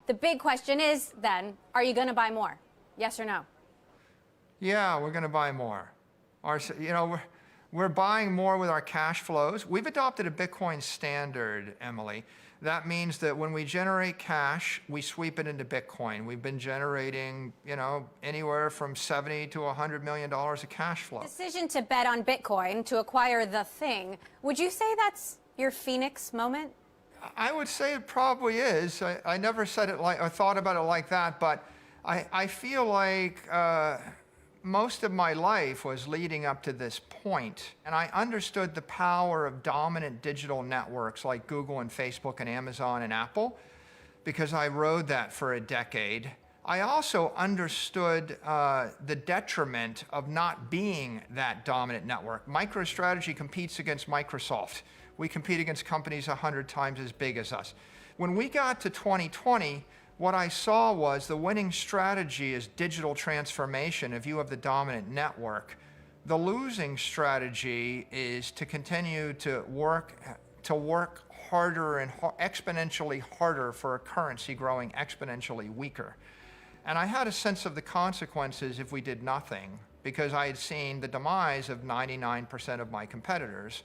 The big question is then, are you going to buy more? Yes or no? Yeah, we're going to buy more. We're buying more with our cash flows. We've adopted a Bitcoin standard, Emily. That means that when we generate cash, we sweep it into Bitcoin. We've been generating, anywhere from $70 to $100 million of cash flow. Decision to bet on Bitcoin to acquire the thing. Would you say that's your Phoenix moment? I would say it probably is. I never said it like, or thought about it like that, but I feel like most of my life was leading up to this point, and I understood the power of dominant digital networks like Google and Facebook and Amazon and Apple because I rode that for a decade. I also understood the detriment of not being that dominant network. MicroStrategy competes against Microsoft. We compete against companies 100 times as big as us. When we got to 2020, what I saw was the winning strategy is digital transformation if you have the dominant network. The losing strategy is to continue to work harder and exponentially harder for a currency growing exponentially weaker. And I had a sense of the consequences if we did nothing, because I had seen the demise of 99% of my competitors,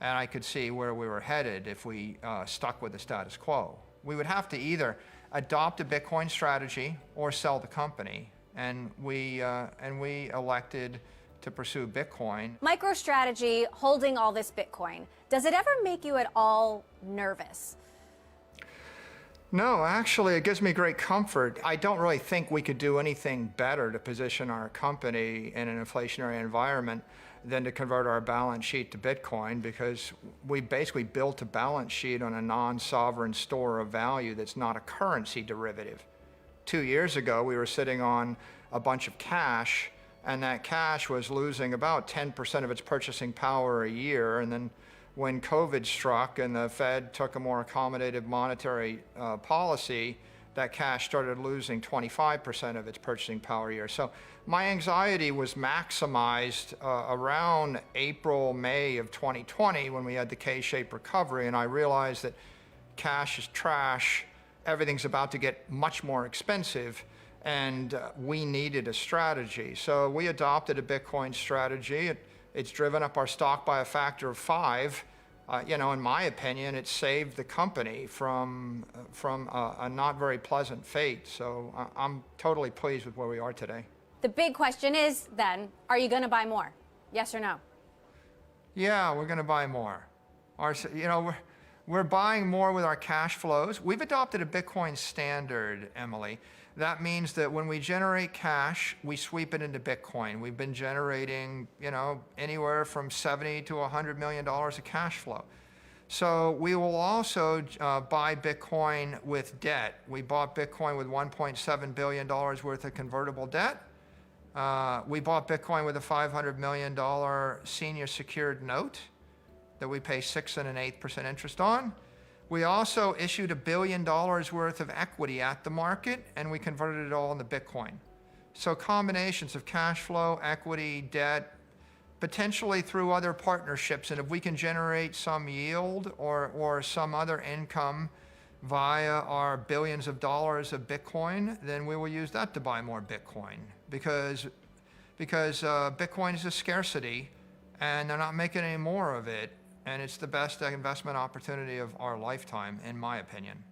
and I could see where we were headed if we stuck with the status quo. We would have to either adopt a Bitcoin strategy or sell the company, and we elected to pursue Bitcoin. MicroStrategy holding all this Bitcoin, does it ever make you at all nervous? No, actually, it gives me great comfort. I don't really think we could do anything better to position our company in an inflationary environment than to convert our balance sheet to Bitcoin, because we basically built a balance sheet on a non-sovereign store of value that's not a currency derivative. 2 years ago, we were sitting on a bunch of cash, and that cash was losing about 10% of its purchasing power a year. And then when COVID struck and the Fed took a more accommodative monetary policy, that cash started losing 25% of its purchasing power a year. So my anxiety was maximized around April, May of 2020 when we had the K-shaped recovery, and I realized that cash is trash, everything's about to get much more expensive, and we needed a strategy. So we adopted a Bitcoin strategy. It's driven up our stock by a factor of 5. In my opinion, it saved the company from a not very pleasant fate. So I'm totally pleased with where we are today. The big question is then, are you going to buy more? Yes or no? Yeah, we're going to buy more. We're buying more with our cash flows. We've adopted a Bitcoin standard, Emily. That means that when we generate cash, we sweep it into Bitcoin. We've been generating, anywhere from $70 to $100 million of cash flow. So we will also buy Bitcoin with debt. We bought Bitcoin with $1.7 billion worth of convertible debt. We bought Bitcoin with a $500 million senior secured note that we pay 6 1/8% interest on. We also issued $1 billion worth of equity at the market, and we converted it all into Bitcoin. So combinations of cash flow, equity, debt, potentially through other partnerships, and if we can generate some yield or some other income via our billions of dollars of Bitcoin, then we will use that to buy more Bitcoin, because Bitcoin is a scarcity, and they're not making any more of it. And it's the best investment opportunity of our lifetime, in my opinion.